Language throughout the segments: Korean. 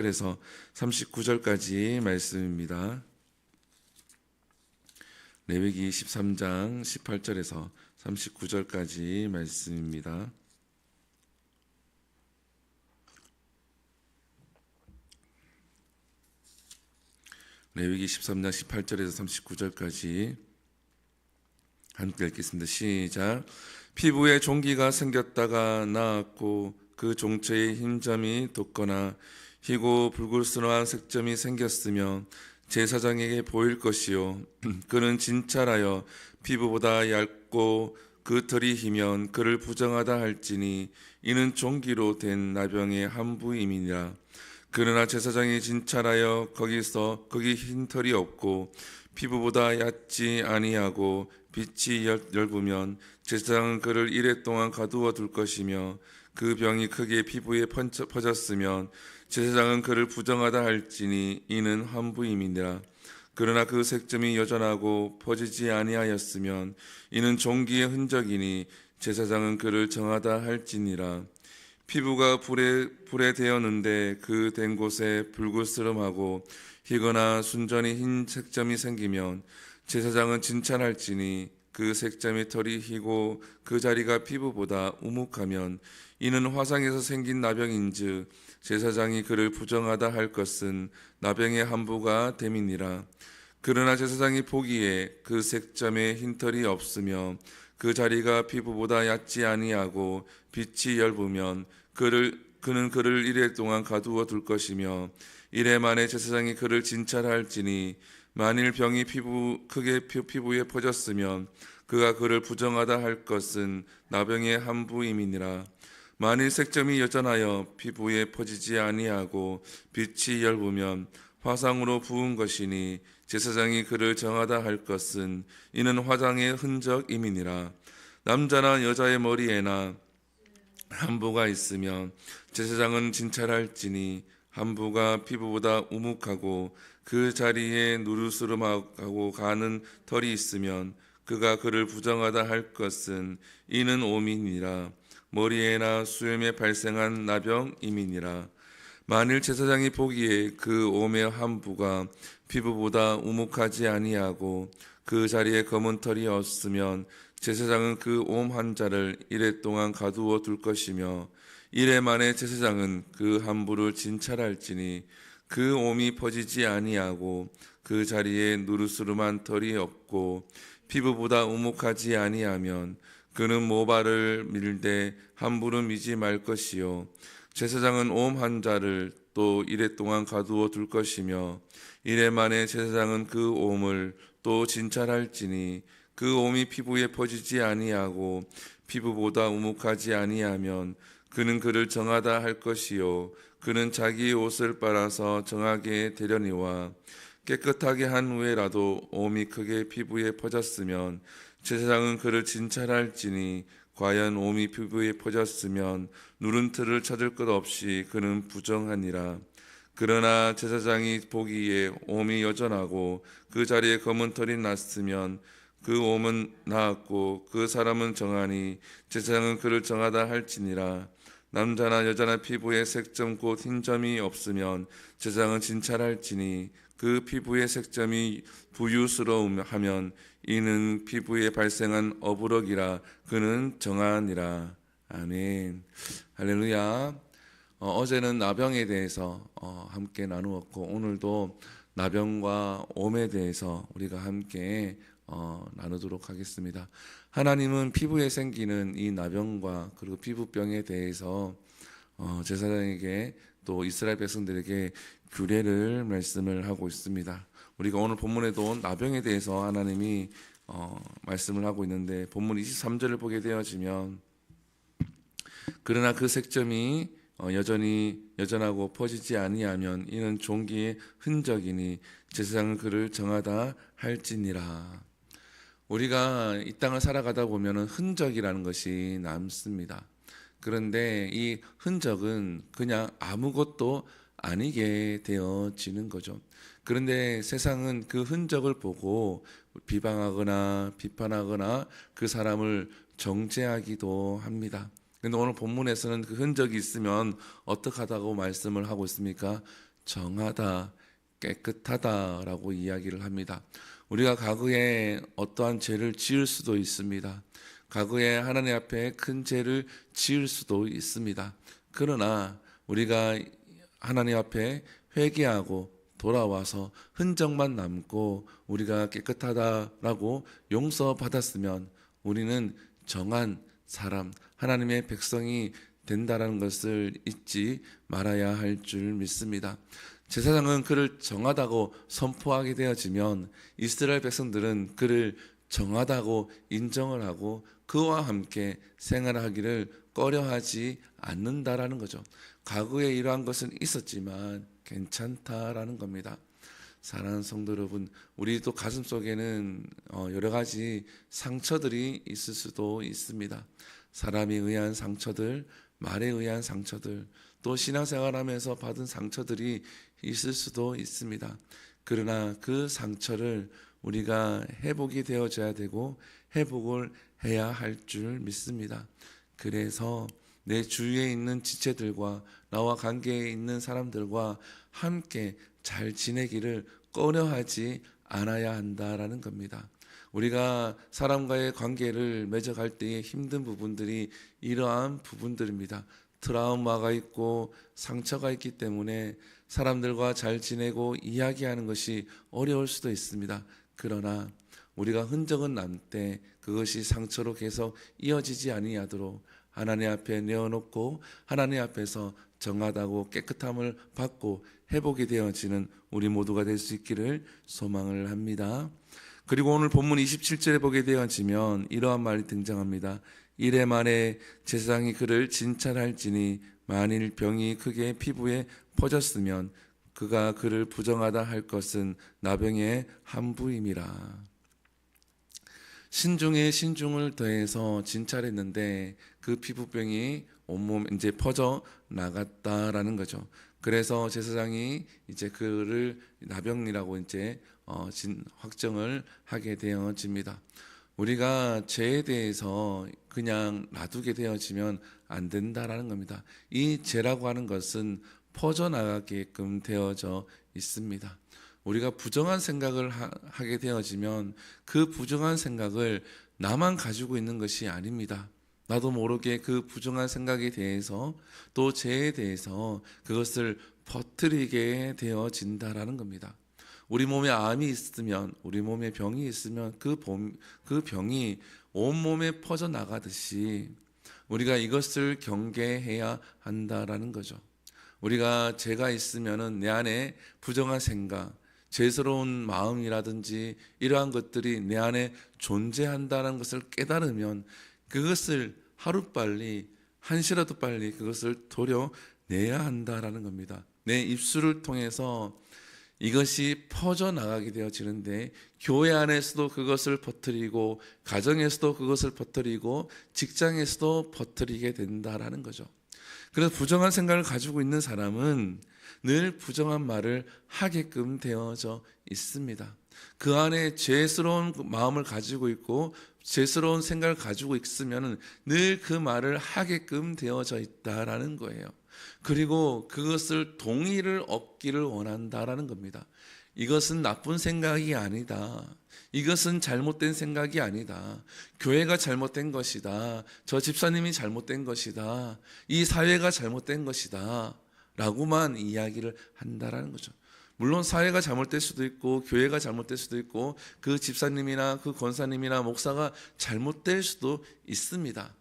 18절에서 39절까지 말씀입니다. 레위기 13장 18절에서 39절까지 말씀입니다. 레위기 13장 18절에서 39절까지 함께 읽겠습니다. 시작. 피부에 종기가 생겼다가 나았고 그 종처에 흰점이 돋거나 희고 붉을수록한 색점이 생겼으며 제사장에게 보일 것이요 그는 진찰하여 피부보다 얇고 그 털이 희면 그를 부정하다 할지니 이는 종기로 된 나병의 한 부임이니라. 그러나 제사장이 진찰하여 거기 흰 털이 없고 피부보다 얕지 아니하고 빛이 엷으면 제사장은 그를 이레 동안 가두어 둘 것이며 그 병이 크게 피부에 퍼졌으면 제사장은 그를 부정하다 할지니 이는 환부임이니라. 그러나 그 색점이 여전하고 퍼지지 아니하였으면 이는 종기의 흔적이니 제사장은 그를 정하다 할지니라. 피부가 불에 대었는데 그 된 곳에 붉을스름하고 희거나 순전히 흰 색점이 생기면 제사장은 진찰할지니 그 색점의 털이 희고 그 자리가 피부보다 우묵하면 이는 화상에서 생긴 나병인즉 제사장이 그를 부정하다 할 것은 나병의 한부가 됨이니라. 그러나 제사장이 보기에 그 색점에 흰 털이 없으며 그 자리가 피부보다 얕지 아니하고 빛이 엷으면 그는 그를 이레 동안 가두어 둘 것이며 이레 만에 제사장이 그를 진찰할지니 만일 병이 크게 피부에 퍼졌으면 그가 그를 부정하다 할 것은 나병의 한 부임이니라. 만일 색점이 여전하여 피부에 퍼지지 아니하고 빛이 엷으면 화상으로 부은 것이니 제사장이 그를 정하다 할 것은 이는 화상의 흔적임이니라. 남자나 여자의 머리에나 한부가 있으면 제사장은 진찰할지니 한부가 피부보다 우묵하고 그 자리에 누르스름하고 가는 털이 있으면 그가 그를 부정하다 할 것은 이는 오민이라. 머리에나 수염에 발생한 나병임이니라. 만일 제사장이 보기에 그 옴의 한부가 피부보다 우묵하지 아니하고 그 자리에 검은 털이 없으면 제사장은 그 옴 환자를 이레 동안 가두어 둘 것이며 이레 만에 제사장은 그 한부를 진찰할지니 그 옴이 퍼지지 아니하고 그 자리에 누르스름한 털이 없고 피부보다 우묵하지 아니하면 그는 모발을 밀되 한부를 미지 말 것이요 제사장은 옴 환자를 또 이레 동안 가두어 둘 것이며 이레 만에 제사장은 그 옴을 또 진찰할지니 그 옴이 피부에 퍼지지 아니하고 피부보다 우묵하지 아니하면 그는 그를 정하다 할 것이요 그는 자기의 옷을 빨아서 정하게 되려니와 깨끗하게 한 후에라도 옴이 크게 피부에 퍼졌으면 제사장은 그를 진찰할지니 과연 옴이 피부에 퍼졌으면 누른 틀을 찾을 것 없이 그는 부정하니라. 그러나 제사장이 보기에 옴이 여전하고 그 자리에 검은 털이 났으면 그 옴은 나았고 그 사람은 정하니 제사장은 그를 정하다 할지니라. 남자나 여자나 피부에 색점 곧 흰점이 없으면 제사장은 진찰할지니 그 피부의 색점이 부유스러움하면 이는 피부에 발생한 어부럭이라. 그는 정하니라. 아멘. 할렐루야. 어제는 나병에 대해서 함께 나누었고 오늘도 나병과 옴에 대해서 우리가 함께 나누도록 하겠습니다. 하나님은 피부에 생기는 이 나병과 그리고 피부병에 대해서 제사장에게 또 이스라엘 백성들에게 규례를 말씀을 하고 있습니다. 우리가 오늘 본문에도 나병에 대해서 하나님이 말씀을 하고 있는데 본문 23절을 보게 되어지면 그러나 그 색점이 여전하고 퍼지지 아니하면 이는 종기의 흔적이니 제사장은 그를 정하다 할지니라. 우리가 이 땅을 살아가다 보면 흔적이라는 것이 남습니다. 그런데 이 흔적은 그냥 아무것도 아니게 되어지는 거죠. 그런데 세상은 그 흔적을 보고 비방하거나 비판하거나 그 사람을 정죄하기도 합니다. 그런데 오늘 본문에서는 그 흔적이 있으면 어떡하다고 말씀을 하고 있습니까? 정하다, 깨끗하다라고 이야기를 합니다. 우리가 과거에 어떠한 죄를 지을 수도 있습니다. 과거에 하나님 앞에 큰 죄를 지을 수도 있습니다. 그러나 우리가 하나님 앞에 회개하고 돌아와서 흔적만 남고 우리가 깨끗하다라고 용서받았으면 우리는 정한 사람, 하나님의 백성이 된다라는 것을 잊지 말아야 할 줄 믿습니다. 제사장은 그를 정하다고 선포하게 되어지면 이스라엘 백성들은 그를 정하다고 인정을 하고 그와 함께 생활하기를 꺼려하지 않는다라는 거죠. 과거에 이러한 것은 있었지만 괜찮다라는 겁니다. 사랑하는 성도 여러분, 우리도 가슴 속에는 여러 가지 상처들이 있을 수도 있습니다. 사람에 의한 상처들, 말에 의한 상처들, 또 신앙생활하면서 받은 상처들이 있을 수도 있습니다. 그러나 그 상처를 우리가 회복이 되어져야 되고 회복을 해야 할 줄 믿습니다. 그래서 내 주위에 있는 지체들과 나와 관계에 있는 사람들과 함께 잘 지내기를 꺼려하지 않아야 한다라는 겁니다. 우리가 사람과의 관계를 맺어갈 때의 힘든 부분들이 이러한 부분들입니다. 트라우마가 있고 상처가 있기 때문에 사람들과 잘 지내고 이야기하는 것이 어려울 수도 있습니다. 그러나 우리가 흔적은 남되 그것이 상처로 계속 이어지지 아니하도록 하나님 앞에 내어놓고 하나님 앞에서 정하다고 깨끗함을 받고 회복이 되어지는 우리 모두가 될 수 있기를 소망을 합니다. 그리고 오늘 본문 27절에 보게 되어지면 이러한 말이 등장합니다. 이래 만에 제사장이 그를 진찰할지니 만일 병이 크게 피부에 퍼졌으면 그가 그를 부정하다 할 것은 나병의 한부임이라. 신중에 신중을 더해서 진찰했는데 그 피부병이 온몸 이제 퍼져 나갔다라는 거죠. 그래서 제사장이 이제 그를 나병이라고 이제 확정을 하게 되어집니다. 우리가 죄에 대해서 그냥 놔두게 되어지면 안 된다라는 겁니다. 이 죄라고 하는 것은 퍼져나가게끔 되어져 있습니다. 우리가 부정한 생각을 하게 되어지면 그 부정한 생각을 나만 가지고 있는 것이 아닙니다. 나도 모르게 그 부정한 생각에 대해서 또 죄에 대해서 그것을 퍼뜨리게 되어진다라는 겁니다. 우리 몸에 암이 있으면, 우리 몸에 병이 있으면 그 병이 온몸에 퍼져나가듯이 우리가 이것을 경계해야 한다라는 거죠. 우리가 죄가 있으면은 내 안에 부정한 생각, 죄스러운 마음이라든지 이러한 것들이 내 안에 존재한다는 것을 깨달으면 그것을 하루빨리 한시라도 빨리 그것을 도려내야 한다라는 겁니다. 내 입술을 통해서 이것이 퍼져나가게 되어지는데 교회 안에서도 그것을 퍼뜨리고 가정에서도 그것을 퍼뜨리고 직장에서도 퍼뜨리게 된다라는 거죠. 그래서 부정한 생각을 가지고 있는 사람은 늘 부정한 말을 하게끔 되어져 있습니다. 그 안에 죄스러운 마음을 가지고 있고 죄스러운 생각을 가지고 있으면 늘 그 말을 하게끔 되어져 있다라는 거예요. 그리고 그것을 동의를 얻기를 원한다라는 겁니다. 이것은 나쁜 생각이 아니다. 이것은 잘못된 생각이 아니다. 교회가 잘못된 것이다. 저 집사님이 잘못된 것이다. 이 사회가 잘못된 것이다. 라고만 이야기를 한다라는 거죠. 물론 사회가 잘못될 수도 있고 교회가 잘못될 수도 있고 그 집사님이나 그 권사님이나 목사가 잘못될 수도 있습니다.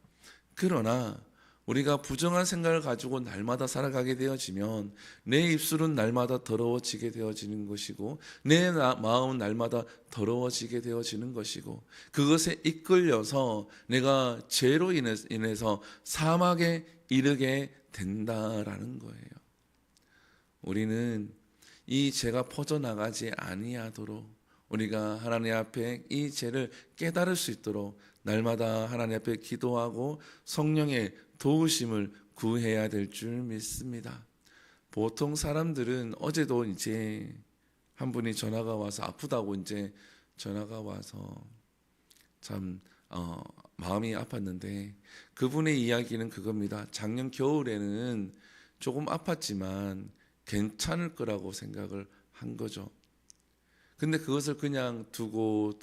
그러나 우리가 부정한 생각을 가지고 날마다 살아가게 되어지면 내 입술은 날마다 더러워지게 되어지는 것이고 내 마음은 날마다 더러워지게 되어지는 것이고 그것에 이끌려서 내가 죄로 인해서 사망에 이르게 된다라는 거예요. 우리는 이 죄가 퍼져나가지 아니하도록 우리가 하나님 앞에 이 죄를 깨달을 수 있도록 날마다 하나님 앞에 기도하고 성령의 도우심을 구해야 될 줄 믿습니다. 보통 사람들은 어제도 이제 한 분이 전화가 와서 아프다고 이제 전화가 와서 참 마음이 아팠는데 그분의 이야기는 그겁니다. 작년 겨울에는 조금 아팠지만 괜찮을 거라고 생각을 한 거죠. 근데 그것을 그냥 두고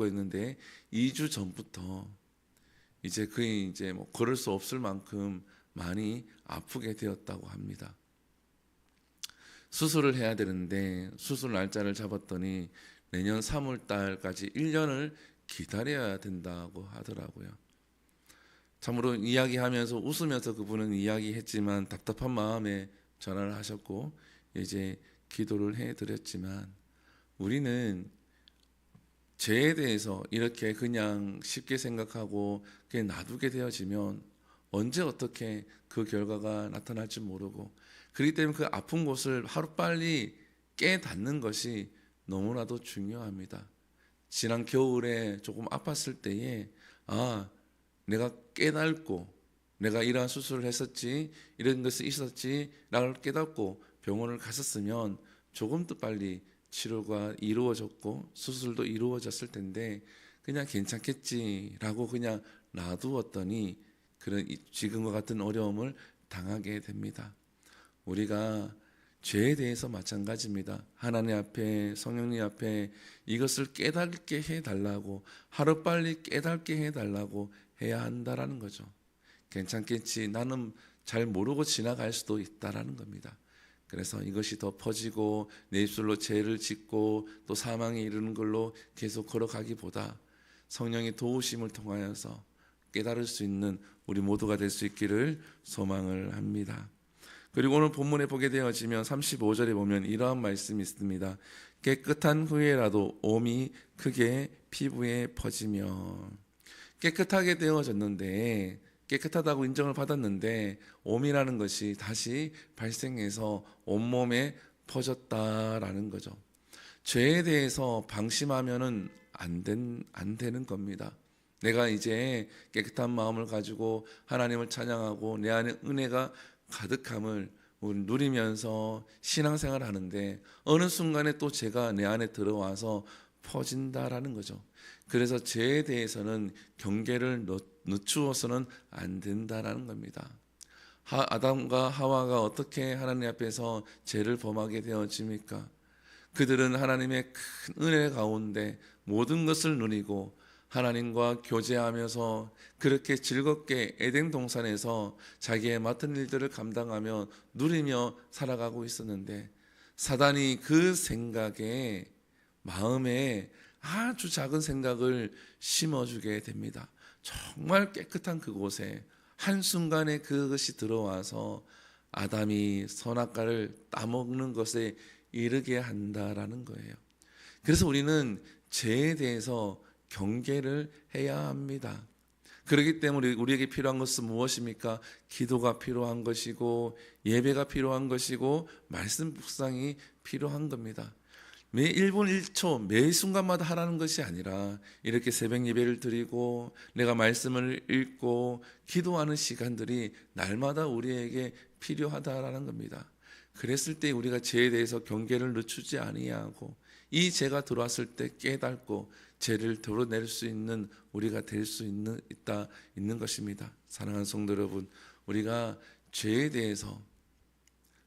했는데 2주 전부터 이제 그의 이제 뭐 걸을 수 없을 만큼 많이 아프게 되었다고 합니다. 수술을 해야 되는데 수술 날짜를 잡았더니 내년 3월 달까지 1년을 기다려야 된다고 하더라고요. 참으로 이야기하면서 웃으면서 그분은 이야기했지만 답답한 마음에 전화를 하셨고 이제 기도를 해드렸지만 우리는 죄에 대해서 이렇게 그냥 쉽게 생각하고 그냥 놔두게 되어지면 언제 어떻게 그 결과가 나타날지 모르고 그렇기 때문에 그 아픈 곳을 하루빨리 깨닫는 것이 너무나도 중요합니다. 지난 겨울에 조금 아팠을 때에 내가 깨닫고 내가 이러한 수술을 했었지 이런 것이 있었지 라고 깨닫고 병원을 갔었으면 조금 더 빨리 치료가 이루어졌고 수술도 이루어졌을 텐데 그냥 괜찮겠지라고 그냥 놔두었더니 그런 지금과 같은 어려움을 당하게 됩니다. 우리가 죄에 대해서 마찬가지입니다. 하나님 앞에 성령님 앞에 이것을 깨닫게 해달라고 하루빨리 깨닫게 해달라고 해야 한다라는 거죠. 괜찮겠지 나는 잘 모르고 지나갈 수도 있다라는 겁니다. 그래서 이것이 더 퍼지고 내 입술로 죄를 짓고 또 사망에 이르는 걸로 계속 걸어가기보다 성령의 도우심을 통하여서 깨달을 수 있는 우리 모두가 될 수 있기를 소망을 합니다. 그리고 오늘 본문에 보게 되어지면 35절에 보면 이러한 말씀이 있습니다. 깨끗한 후에라도 옴이 크게 피부에 퍼지며 깨끗하게 되어졌는데 깨끗하다고 인정을 받았는데 옴이라는 것이 다시 발생해서 온몸에 퍼졌다라는 거죠. 죄에 대해서 방심하면은 안 되는 겁니다. 내가 이제 깨끗한 마음을 가지고 하나님을 찬양하고 내 안에 은혜가 가득함을 누리면서 신앙생활을 하는데 어느 순간에 또 죄가 내 안에 들어와서 퍼진다라는 거죠. 그래서 죄에 대해서는 경계를 늦추어서는 안 된다라는 겁니다. 아담과 하와가 어떻게 하나님 앞에서 죄를 범하게 되어집니까? 그들은 하나님의 큰 은혜 가운데 모든 것을 누리고 하나님과 교제하면서 그렇게 즐겁게 에덴 동산에서 자기의 맡은 일들을 감당하며 누리며 살아가고 있었는데 사단이 그 생각에 마음에 아주 작은 생각을 심어주게 됩니다. 정말 깨끗한 그곳에 한순간에 그것이 들어와서 아담이 선악과를 따먹는 것에 이르게 한다라는 거예요. 그래서 우리는 죄에 대해서 경계를 해야 합니다. 그렇기 때문에 우리에게 필요한 것은 무엇입니까? 기도가 필요한 것이고 예배가 필요한 것이고 말씀 묵상이 필요한 겁니다. 매 1분 1초 매 순간마다 하라는 것이 아니라 이렇게 새벽 예배를 드리고 내가 말씀을 읽고 기도하는 시간들이 날마다 우리에게 필요하다라는 겁니다. 그랬을 때 우리가 죄에 대해서 경계를 늦추지 아니하고 이 죄가 들어왔을 때 깨닫고 죄를 덜어낼 수 있는 우리가 될 수 있는 것입니다. 사랑하는 성도 여러분, 우리가 죄에 대해서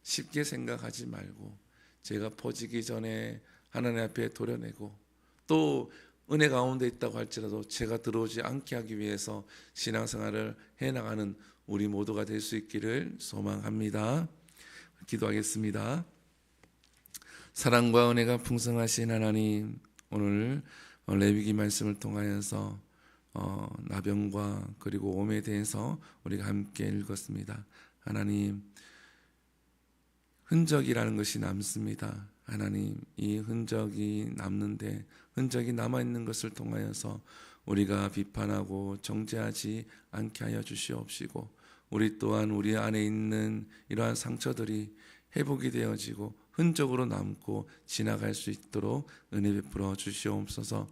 쉽게 생각하지 말고 죄가 퍼지기 전에 하나님 앞에 도려내고 또 은혜 가운데 있다고 할지라도 죄가 들어오지 않게 하기 위해서 신앙생활을 해나가는 우리 모두가 될 수 있기를 소망합니다. 기도하겠습니다. 사랑과 은혜가 풍성하신 하나님, 오늘 레위기 말씀을 통하여서 나병과 그리고 옴에 대해서 우리가 함께 읽었습니다. 하나님, 흔적이라는 것이 남습니다. 하나님, 이 흔적이 남는데 흔적이 남아있는 것을 통하여서 우리가 비판하고 정죄하지 않게 하여 주시옵시고 우리 또한 우리 안에 있는 이러한 상처들이 회복이 되어지고 흔적으로 남고 지나갈 수 있도록 은혜 베풀어 주시옵소서.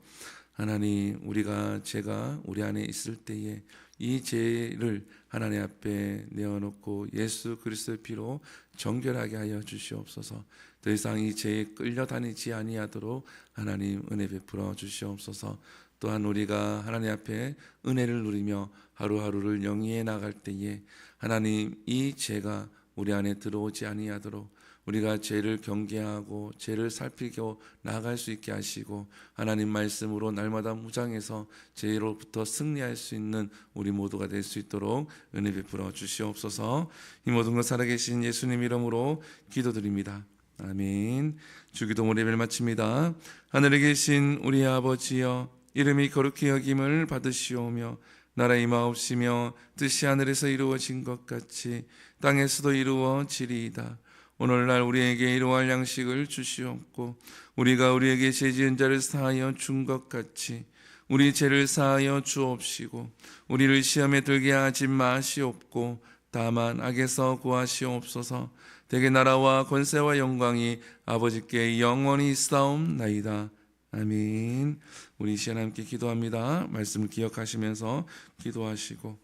하나님, 우리가 죄가 우리 안에 있을 때에 이 죄를 하나님 앞에 내어놓고 예수 그리스도의 피로 정결하게 하여 주시옵소서. 더 이상 이 죄에 끌려다니지 아니하도록 하나님 은혜 베풀어 주시옵소서. 또한 우리가 하나님 앞에 은혜를 누리며 하루하루를 영위해 나갈 때에 하나님 이 죄가 우리 안에 들어오지 아니하도록 우리가 죄를 경계하고 죄를 살피고 나아갈 수 있게 하시고 하나님 말씀으로 날마다 무장해서 죄로부터 승리할 수 있는 우리 모두가 될 수 있도록 은혜 베풀어 주시옵소서. 이 모든 것 살아계신 예수님 이름으로 기도드립니다. 아멘. 주기도문 예배를 마칩니다. 하늘에 계신 우리 아버지여, 이름이 거룩히 여김을 받으시오며 나라 임하옵시며 뜻이 하늘에서 이루어진 것 같이 땅에서도 이루어지리이다. 오늘날 우리에게 일용할 양식을 주시옵고 우리가 우리에게 죄 지은 자를 사하여 준 것 같이 우리 죄를 사하여 주옵시고 우리를 시험에 들게 하지 마시옵고 다만 악에서 구하시옵소서. 대개 나라와 권세와 영광이 아버지께 영원히 있사옵나이다. 아멘. 우리 이 시간 함께 기도합니다. 말씀을 기억하시면서 기도하시고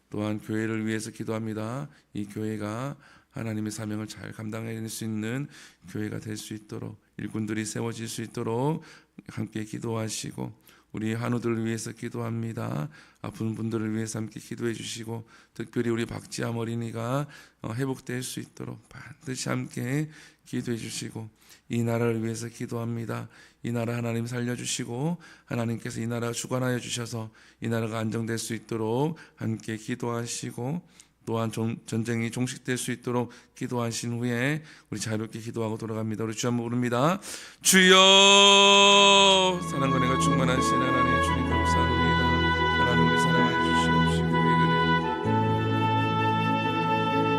또한 교회를 위해서 기도합니다. 이 교회가 하나님의 사명을 잘 감당해낼 수 있는 교회가 될 수 있도록, 일꾼들이 세워질 수 있도록 함께 기도하시고 우리 한우들을 위해서 기도합니다. 아픈 분들을 위해서 함께 기도해 주시고 특별히 우리 박지암 어린이가 회복될 수 있도록 반드시 함께 기도해 주시고 이 나라를 위해서 기도합니다. 이 나라 하나님 살려주시고 하나님께서 이 나라 주관하여 주셔서 이 나라가 안정될 수 있도록 함께 기도하시고 또한 전쟁이 종식될 수 있도록 기도하신 후에 우리 자유롭게 기도하고 돌아갑니다. 우리 주 한번 부릅니다. 주여, 사랑과 은혜가 충만하신 하나님 주님 감사합니다. 하나님 우리 사랑하여 주시옵소서.